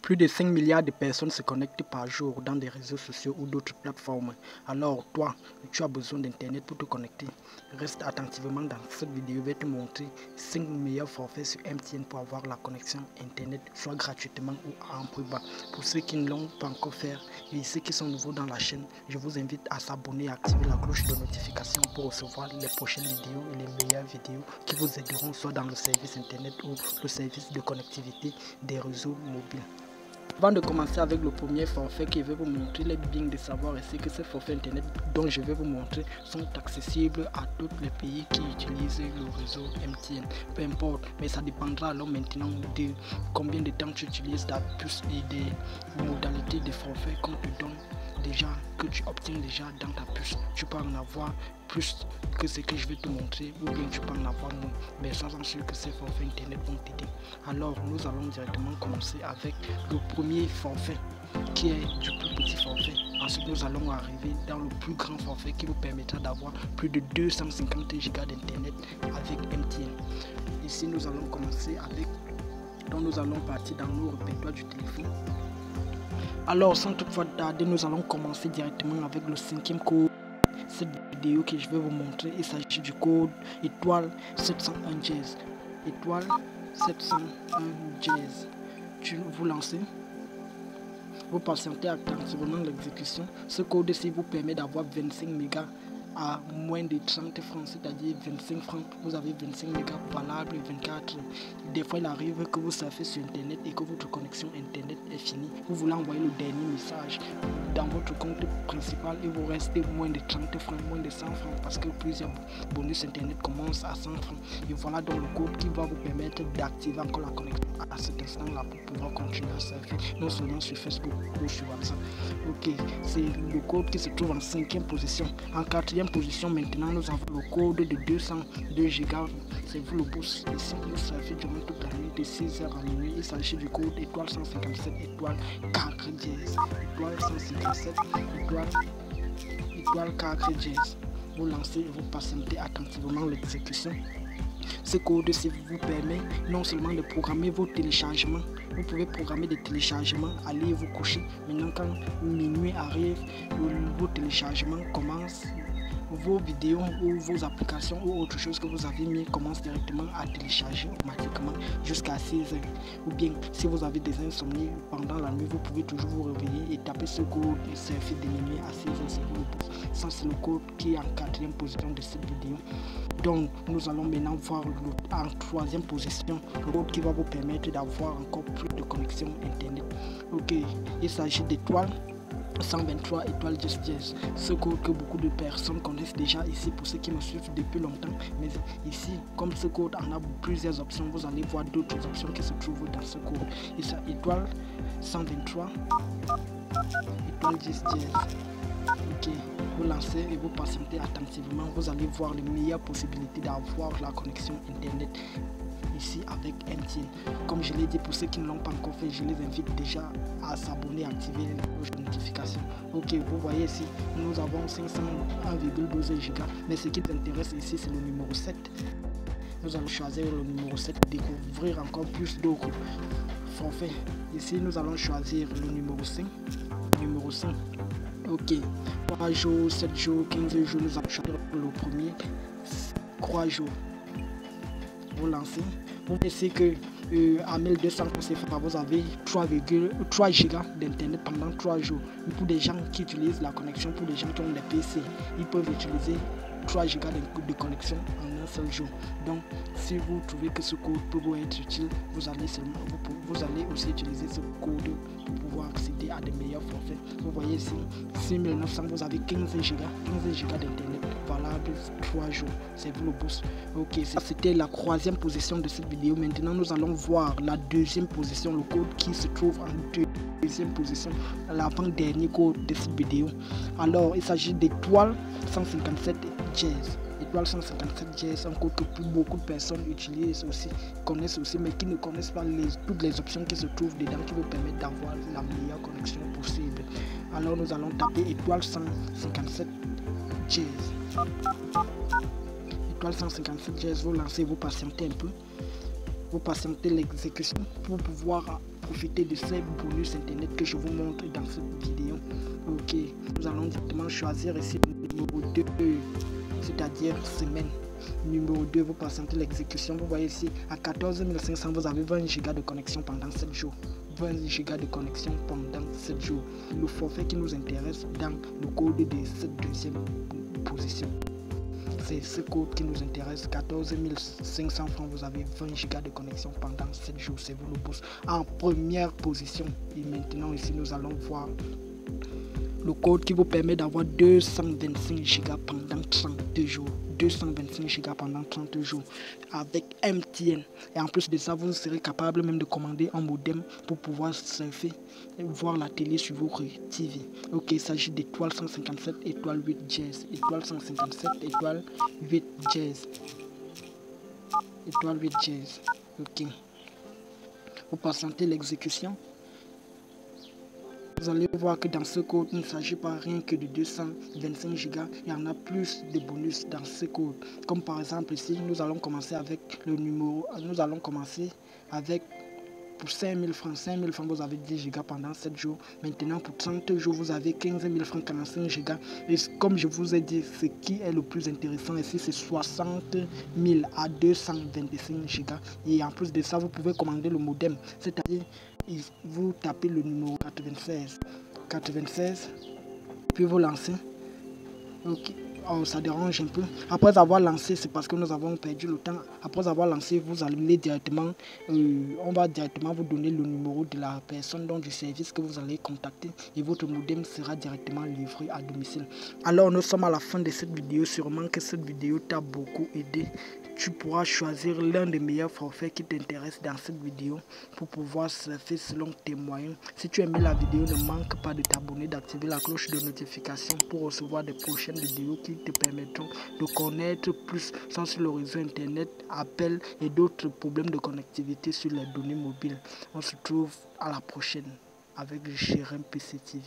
Plus de 5 milliards de personnes se connectent par jour dans des réseaux sociaux ou d'autres plateformes. Alors toi, tu as besoin d'internet pour te connecter. Reste attentivement dans cette vidéo, je vais te montrer 5 meilleurs forfaits sur MTN pour avoir la connexion internet, soit gratuitement ou en prix bas. Pour ceux qui ne l'ont pas encore fait et ceux qui sont nouveaux dans la chaîne, je vous invite à s'abonner et à activer la cloche de notification pour recevoir les prochaines vidéos et les meilleures vidéos qui vous aideront soit dans le service internet ou le service de connectivité des réseaux mobiles. Avant de commencer avec le premier forfait que je vais vous montrer, il est bien de savoir ici que ces forfaits internet dont je vais vous montrer sont accessibles à tous les pays qui utilisent le réseau MTN. Peu importe, mais ça dépendra alors maintenant de combien de temps tu utilises ta puce et des modalités de forfait qu'on te donne déjà, que tu obtiens déjà dans ta puce. Tu peux en avoir plus que ce que je vais te montrer ou bien tu peux en avoir moins, mais sans en sûr que ces forfaits internet vont t'aider. Alors nous allons directement commencer avec le premier forfait qui est du plus petit forfait. Ensuite nous allons arriver dans le plus grand forfait qui vous permettra d'avoir plus de 250 Go d'internet avec MTN. Ici nous allons commencer avec, donc nous allons partir dans nos répertoires du téléphone. Alors sans toutefois tarder, nous allons commencer directement avec le cinquième code. Cette vidéo que je vais vous montrer, il s'agit du code étoile 701 Jazz. Étoile 701 Jazz. Vous lancez, vous patientez attentivement l'exécution. Ce code-ci vous permet d'avoir 25 mégas à moins de 30 francs, c'est-à-dire 25 francs, vous avez 25 mégas valables 24. Des fois il arrive que vous surfez sur internet et que votre connexion internet est finie. Vous voulez envoyer le dernier message dans votre compte principal et vous restez moins de 30 francs, moins de 100 francs parce que plusieurs bonus internet commencent à 100 francs. Et voilà donc le code qui va vous permettre d'activer encore la connexion à cet instant-là pour pouvoir continuer à surfer, non seulement sur Facebook ou sur WhatsApp. Ok, c'est le code qui se trouve en 5e position. En 4e position, maintenant nous avons le code de 202 Go. C'est vous le boss. Ici, vous surfez durant toute la nuit de 6h à minuit. Il s'agit du code étoile 157 étoile 4 dièse. Étoile 157 étoile 4 dièse. Vous lancez et vous patientez attentivement l'exécution. Ce code-ci vous permet non seulement de programmer vos téléchargements, vous pouvez programmer des téléchargements, allez vous coucher. Maintenant quand minuit arrive, vos téléchargements commencent, vos vidéos ou vos applications ou autre chose que vous avez mis commencent directement à télécharger automatiquement jusqu'à 6h. Ou bien si vous avez des insomnies pendant la nuit, vous pouvez toujours vous réveiller et taper ce code et surfer de minuit à 6h. Ça c'est le code qui est en 4e position de cette vidéo. Donc nous allons maintenant voir en 3e position le code qui va vous permettre d'avoir encore plus de connexion internet. Ok, il s'agit d'étoile 123 étoile 10 dièse. Ce code que beaucoup de personnes connaissent déjà ici pour ceux qui me suivent depuis longtemps. Mais ici, comme ce code en a plusieurs options, vous allez voir d'autres options qui se trouvent dans ce code. Et ça, étoile 123 étoile 10 dièse. Ok, vous lancez et vous patientez attentivement. Vous allez voir les meilleures possibilités d'avoir la connexion internet ici avec MTN. Comme je l'ai dit, pour ceux qui ne l'ont pas encore fait, je les invite déjà à s'abonner et activer les cloches de notification. Ok, vous voyez ici, nous avons 501,12 Go. Mais ce qui nous intéresse ici, c'est le numéro 7. Nous allons choisir le numéro 7 pour découvrir encore plus d'autres forfaits. Ici, nous allons choisir le numéro 5. Numéro 5. Ok, 3 jours, 7 jours, 15 jours, nous allons choisir le premier 3 jours. Vous lancez, vous pensez que à 1200 CFA vous avez 3 Go d'internet pendant 3 jours. Pour des gens qui utilisent la connexion, pour des gens qui ont des PC, ils peuvent utiliser 3 Go de connexion en un seul jour. Donc si vous trouvez que ce code peut vous être utile, vous allez aussi utiliser ce code pour pouvoir accéder à des meilleurs forfaits. Vous voyez ici, 6900, vous avez 15 Go d'internet valable 3 jours. C'est vous le boss. Ok, c'était la 3e position de cette vidéo. Maintenant nous allons voir la 2e position, le code qui se trouve en 2e position, l'avant-dernier code de cette vidéo. Alors il s'agit d'étoile 157 Jazz. Étoile 157 Jazz, un code que beaucoup de personnes utilisent aussi, connaissent aussi, mais qui ne connaissent pas toutes les options qui se trouvent dedans qui vous permettent d'avoir la meilleure connexion possible. Alors nous allons taper étoile 157 Jazz. Étoile 157 Jazz, vous lancez, vous patientez un peu. Vous patientez l'exécution pour pouvoir profiter de ces bonus internet que je vous montre dans cette vidéo. Ok, nous allons directement choisir ici le numéro 2, c'est-à-dire semaine. Numéro 2, vous patientez l'exécution. Vous voyez ici, à 14 500, vous avez 20 Go de connexion pendant 7 jours. 20 Go de connexion pendant 7 jours. Le forfait qui nous intéresse dans le code de cette deuxième position. C'est ce code qui nous intéresse. 14 500 francs, vous avez 20 Go de connexion pendant 7 jours. C'est vous le boss. En première position. Et maintenant, ici, nous allons voir le code qui vous permet d'avoir 225 Go pendant 32 jours. 225 Go pendant 30 jours avec MTN. Et en plus de ça, vous serez capable même de commander un modem pour pouvoir surfer et voir la télé sur votre TV. Ok, il s'agit d'étoile 157, étoile 8 jazz, étoile 157, étoile 8 jazz, étoile 8 jazz. Ok, vous patientez l'exécution. Vous allez voir que dans ce code, il ne s'agit pas rien que de 225 Go. Il y en a plus de bonus dans ce code. Comme par exemple ici, nous allons commencer avec le numéro. Nous allons commencer avec pour 5000 francs. 5000 francs, vous avez 10 Go pendant 7 jours. Maintenant, pour 30 jours, vous avez 15 000 francs, 45 Go. Et comme je vous ai dit, ce qui est le plus intéressant ici, c'est 60 000 à 225 Go. Et en plus de ça, vous pouvez commander le modem. C'est-à-dire, vous tapez le numéro 96, puis vous lancez. Ok. Oh, ça dérange un peu. Après avoir lancé, c'est parce que nous avons perdu le temps. Après avoir lancé, vous allez directement, on va directement vous donner le numéro de la personne, donc du service que vous allez contacter, et votre modem sera directement livré à domicile. Alors nous sommes à la fin de cette vidéo. Sûrement que cette vidéo t'a beaucoup aidé. Tu pourras choisir l'un des meilleurs forfaits qui t'intéresse dans cette vidéo pour pouvoir surfer selon tes moyens. Si tu aimes la vidéo, ne manque pas de t'abonner, d'activer la cloche de notification pour recevoir des prochaines vidéos qui te permettront de connaître plus sur le réseau internet, appels et d'autres problèmes de connectivité sur les données mobiles. On se retrouve à la prochaine avec Jérém PC TV.